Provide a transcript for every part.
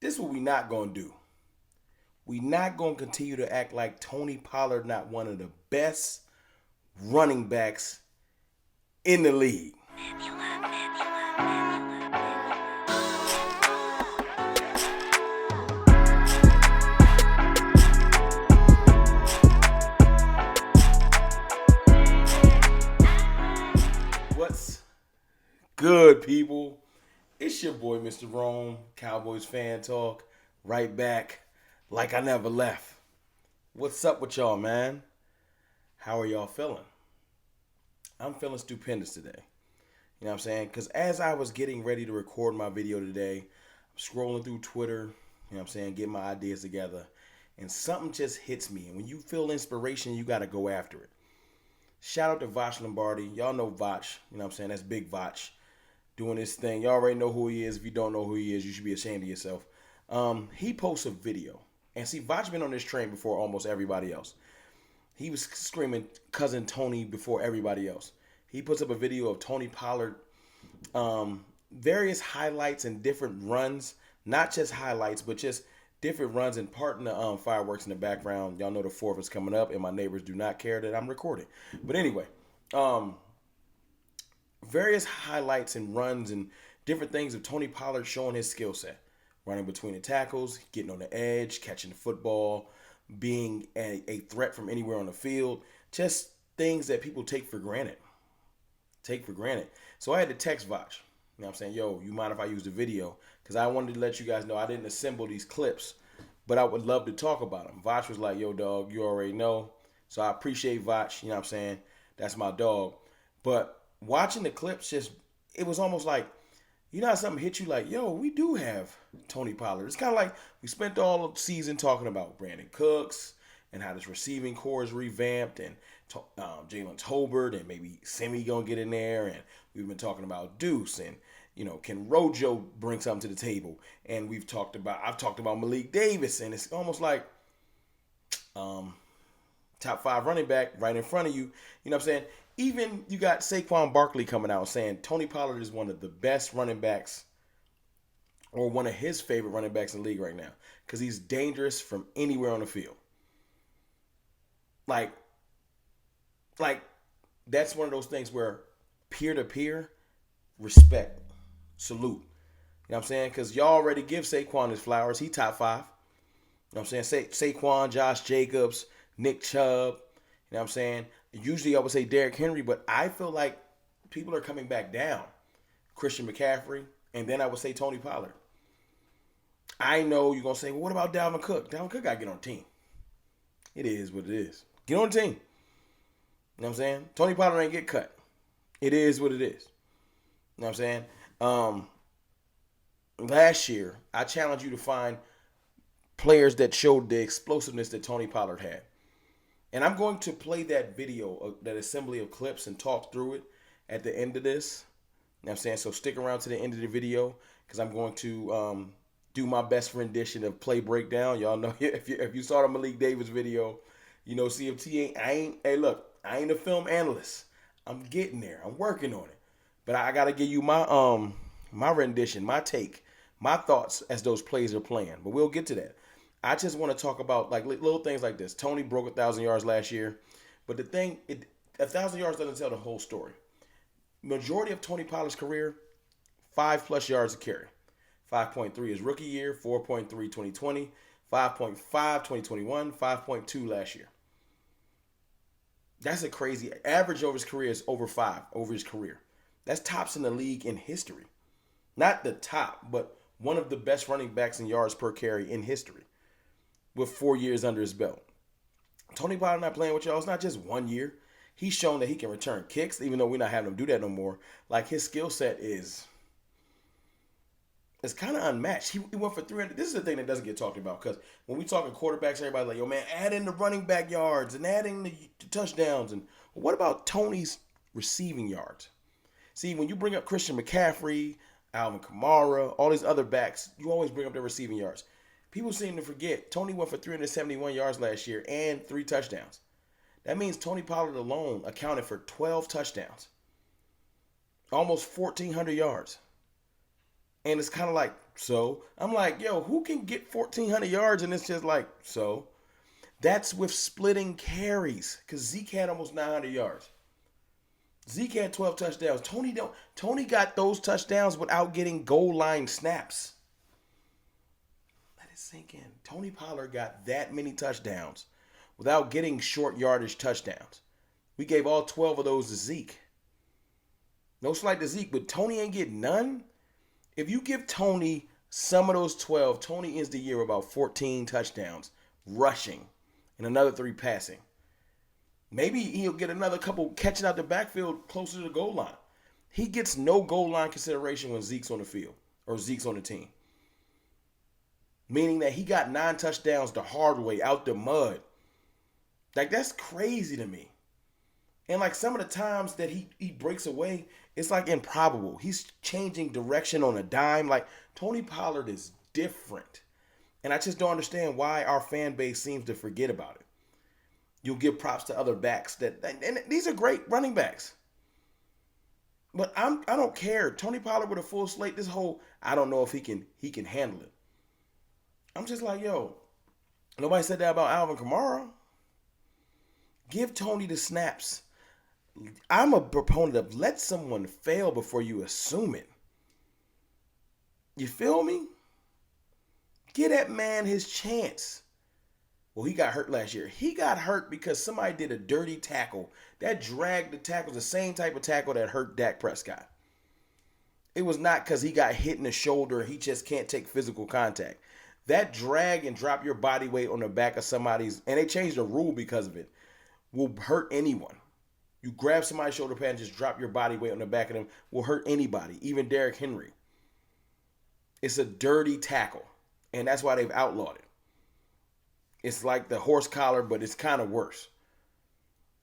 This is what we not gonna do. We not gonna continue to act like Tony Pollard not one of the best running backs in the league. What's good, people? It's your boy, Mr. Rome, Cowboys fan talk, right back like I never left. What's up with y'all, man? How are y'all feeling? I'm feeling stupendous today. You know what I'm saying? Because as I was getting ready to record my video today, I'm scrolling through Twitter, you know what I'm saying, getting my ideas together, and something just hits me. And when you feel inspiration, you got to go after it. Shout out to Vach Lombardi. Y'all know Vach. You know what I'm saying? That's Big Vach doing his thing. Y'all already know who he is. If you don't know who he is, you should be ashamed of yourself. He posts a video. And see, Vach been on this train before almost everybody else. He was screaming Cousin Tony before everybody else. He puts up a video of Tony Pollard, various highlights and different runs. Not just highlights, but just different runs and parting the fireworks in the background. Y'all know the 4th is coming up, and my neighbors do not care that I'm recording. But anyway, various highlights and runs and different things of Tony Pollard showing his skill set. Running between the tackles, getting on the edge, catching the football, being a threat from anywhere on the field. Just things that people take for granted. So I had to text Vach. You know what I'm saying? Yo, you mind if I use the video? Because I wanted to let you guys know I didn't assemble these clips, but I would love to talk about them. Vach was like, yo, dog, you already know. So I appreciate Vach. You know what I'm saying? That's my dog. But watching the clips, it was almost like, you know how something hit you like, yo, we do have Tony Pollard. It's kind of like we spent all the season talking about Brandon Cooks and how this receiving core is revamped and Jalen Tolbert and maybe Semi going to get in there. And we've been talking about Deuce and, you know, can Rojo bring something to the table? And I've talked about Malik Davis. And it's almost like top 5 running back right in front of you. You know what I'm saying? Even you got Saquon Barkley coming out saying Tony Pollard is one of the best running backs or one of his favorite running backs in the league right now because he's dangerous from anywhere on the field. Like that's one of those things where peer-to-peer respect, salute. You know what I'm saying? Because y'all already give Saquon his flowers. He top 5. You know what I'm saying? Saquon, Josh Jacobs, Nick Chubb. You know what I'm saying? Usually I would say Derrick Henry, but I feel like people are coming back down. Christian McCaffrey, and then I would say Tony Pollard. I know you're going to say, well, what about Dalvin Cook? Dalvin Cook got to get on the team. It is what it is. Get on the team. You know what I'm saying? Tony Pollard ain't get cut. It is what it is. You know what I'm saying? Last year, I challenged you to find players that showed the explosiveness that Tony Pollard had. And I'm going to play that video, that assembly of clips, and talk through it at the end of this. You know what I'm saying? So stick around to the end of the video because I'm going to do my best rendition of play breakdown. Y'all know if you saw the Malik Davis video, you know CFT I ain't a film analyst. I'm getting there. I'm working on it. But I got to give you my rendition, my take, my thoughts as those plays are playing. But we'll get to that. I just want to talk about like little things like this. Tony broke 1,000 yards last year, but the thing, 1,000 yards doesn't tell the whole story. Majority of Tony Pollard's career, 5+ yards a carry. 5.3 his rookie year, 4.3 2020, 5.5 2021, 5.2 last year. That's a crazy average over his career is over 5 over his career. That's tops in the league in history. Not the top, but one of the best running backs in yards per carry in history with 4 years under his belt. Tony Pollard not playing with y'all. It's not just 1 year. He's shown that he can return kicks, even though we're not having him do that no more. Like his skill set is kind of unmatched. He went for 300. This is the thing that doesn't get talked about because when we talking quarterbacks, everybody's like, yo, man, add in the running back yards and add in the touchdowns. And what about Tony's receiving yards? See, when you bring up Christian McCaffrey, Alvin Kamara, all these other backs, you always bring up their receiving yards. People seem to forget Tony went for 371 yards last year and 3 touchdowns. That means Tony Pollard alone accounted for 12 touchdowns. Almost 1,400 yards. And it's kind of like So I'm like, yo, who can get 1,400 yards? And it's just like, so that's with splitting carries because Zeke had almost 900 yards. Zeke had 12 touchdowns. Tony got those touchdowns without getting goal line snaps. Let it sink in. Tony Pollard got that many touchdowns without getting short yardage touchdowns. We gave all 12 of those to Zeke. No slight to Zeke, but Tony ain't getting none. If you give Tony some of those 12, Tony ends the year with about 14 touchdowns rushing and another 3 passing. Maybe he'll get another couple catching out the backfield closer to the goal line. He gets no goal line consideration when Zeke's on the field or Zeke's on the team. Meaning that he got 9 touchdowns the hard way, out the mud. Like, that's crazy to me. And like some of the times that he breaks away, it's like improbable. He's changing direction on a dime. Like, Tony Pollard is different. And I just don't understand why our fan base seems to forget about it. You'll give props to other backs and these are great running backs. But I don't care. Tony Pollard with a full slate, this whole, I don't know if he can handle it. I'm just like, yo, nobody said that about Alvin Kamara. Give Tony the snaps. I'm a proponent of let someone fail before you assume it. You feel me? Give that man his chance. Well, he got hurt last year. He got hurt because somebody did a dirty tackle. That dragged the tackle, the same type of tackle that hurt Dak Prescott. It was not because he got hit in the shoulder. He just can't take physical contact. That drag and drop your body weight on the back of somebody's, and they changed the rule because of it, will hurt anyone. You grab somebody's shoulder pad and just drop your body weight on the back of them, will hurt anybody, even Derrick Henry. It's a dirty tackle, and that's why they've outlawed it. It's like the horse collar, but it's kind of worse.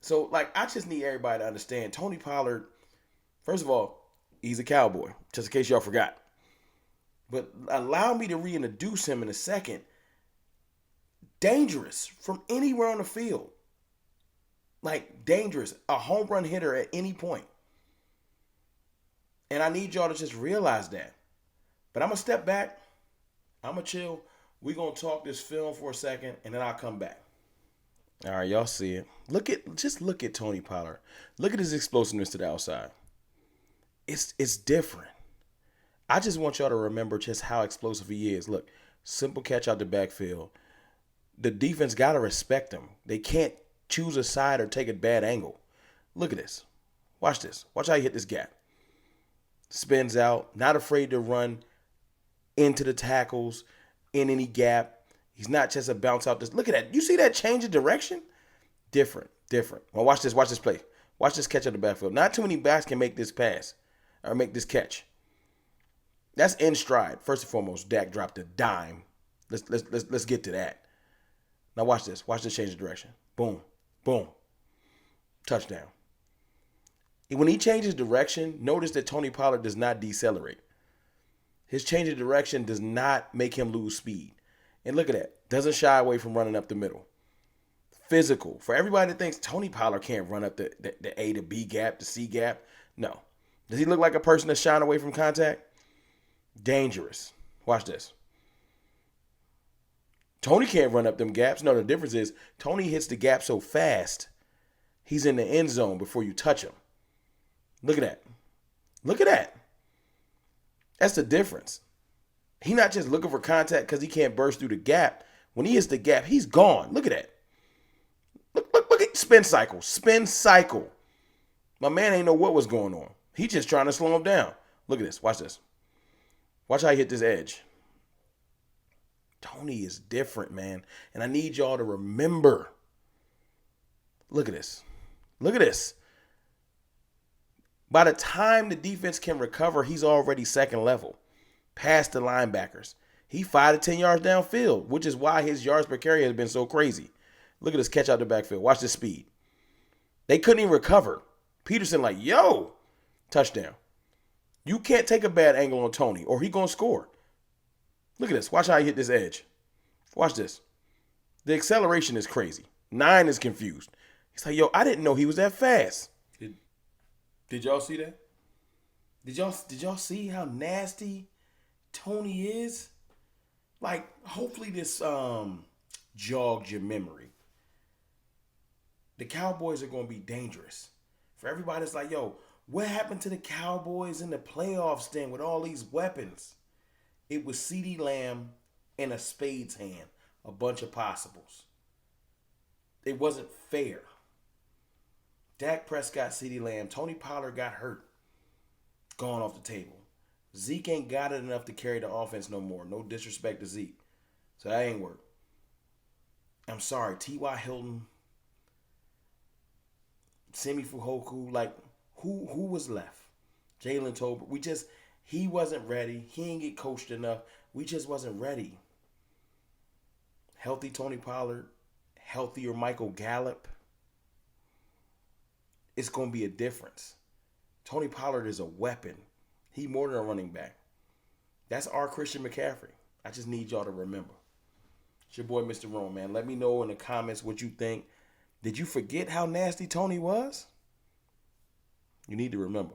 So, like, I just need everybody to understand, Tony Pollard, first of all, he's a Cowboy, just in case y'all forgot. But allow me to reintroduce him in a second. Dangerous from anywhere on the field. Like, dangerous. A home run hitter at any point. And I need y'all to just realize that. But I'm going to step back. I'm going to chill. We're going to talk this film for a second, and then I'll come back. All right, y'all see it. Just look at Tony Pollard. Look at his explosiveness to the outside. It's different. I just want y'all to remember just how explosive he is. Look, simple catch out the backfield. The defense got to respect him. They can't choose a side or take a bad angle. Look at this. Watch this. Watch how he hit this gap. Spins out, not afraid to run into the tackles, in any gap. He's not just a bounce out. Look at that. You see that change of direction? Different. Well, watch this play. Watch this catch out the backfield. Not too many backs can make this pass or make this catch. That's in stride. First and foremost, Dak dropped a dime. Let's get to that. Now watch this. Watch this change of direction. Boom. Boom. Touchdown. When he changes direction, notice that Tony Pollard does not decelerate. His change of direction does not make him lose speed. And look at that. Doesn't shy away from running up the middle. Physical. For everybody that thinks Tony Pollard can't run up the A to B gap, the C gap. No. Does he look like a person that's shying away from contact? Dangerous. Watch this. Tony can't run up them gaps. No, the difference is Tony hits the gap so fast, he's in the end zone before you touch him. Look at that. Look at that. That's the difference. He's not just looking for contact because he can't burst through the gap. When he hits the gap, he's gone. Look at that. Look at spin cycle. Spin cycle. My man ain't know what was going on. He just trying to slow him down. Look at this. Watch this. Watch how he hit this edge. Tony is different, man. And I need y'all to remember. Look at this. Look at this. By the time the defense can recover, he's already second level, past the linebackers. He 5 to 10 yards downfield, which is why his yards per carry has been so crazy. Look at this catch out the backfield. Watch the speed. They couldn't even recover. Peterson like, yo, touchdown. You can't take a bad angle on Tony or he going to score. Look at this. Watch how he hit this edge. Watch this. The acceleration is crazy. 9 is confused. He's like, yo, I didn't know he was that fast. Did y'all see that? Did y'all see how nasty Tony is, like, hopefully this jogged your memory. The Cowboys are going to be dangerous. For everybody that's like, yo, what happened to the Cowboys in the playoffs then with all these weapons? It was CeeDee Lamb in a spade's hand, a bunch of possibles. It wasn't fair. Dak Prescott, CeeDee Lamb, Tony Pollard got hurt. Gone off the table. Zeke ain't got it enough to carry the offense no more. No disrespect to Zeke. So that ain't work. I'm sorry. T.Y. Hilton, Simi Fuhoku, like, who was left? Jalen Tolbert. He wasn't ready. He didn't get coached enough. We just wasn't ready. Healthy Tony Pollard, healthier Michael Gallup. It's going to be a difference. Tony Pollard is a weapon. He more than a running back. That's our Christian McCaffrey. I just need y'all to remember. It's your boy, Mr. Rome, man. Let me know in the comments what you think. Did you forget how nasty Tony was? You need to remember.